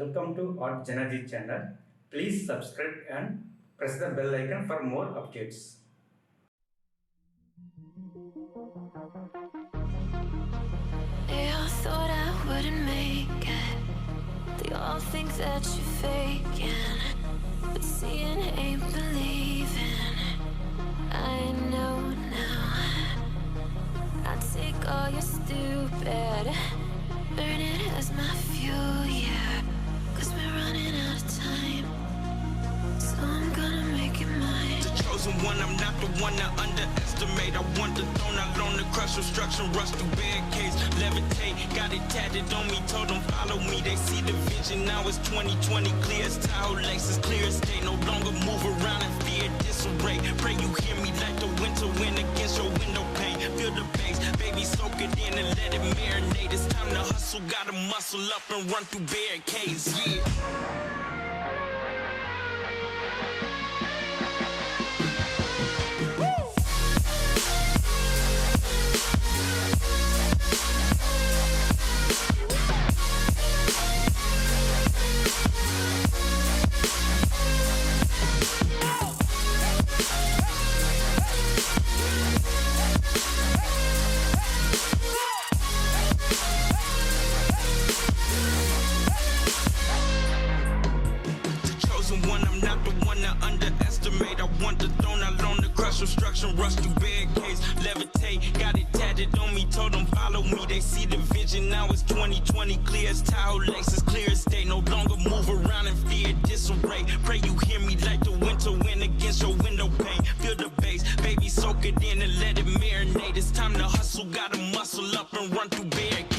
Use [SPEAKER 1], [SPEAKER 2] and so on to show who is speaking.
[SPEAKER 1] Welcome to artjanag channel. Please subscribe and press the bell icon for more updates.
[SPEAKER 2] They all thought I wouldn't make it. They all think that you're faking, but seeing ain't believing. I know now. I take all your stupid, burn it as my fuel, yeah. Cause we're running out of time, so I'm gonna make it mine.
[SPEAKER 3] The chosen one, I'm not the one to underestimate. I want the throne, I loan the crush obstruction, rush through barricades, levitate. Got it tatted on me, told them follow me. They see the vision, now it's 2020, clear as Tahoe laces, clear as day. No longer move around in fear, disarray. Pray you hear me like the winter wind against your window pane. Feel the bass, baby, soak it in and let it marinate. It's time to hustle, gotta muscle up and run through barricades, yeah. One, I'm not the one to underestimate. I want the throne, I loan the crush obstruction, rush through barricades, levitate. Got it tatted on me, told them follow me. They see the vision, now it's 2020, clear as Tahoe laces, clear as day. No longer move around in fear, disarray. Pray you hear me like the winter wind against your window pane. Feel the bass, baby, soak it in and let it marinate. It's time to hustle, gotta muscle up and run through barricades.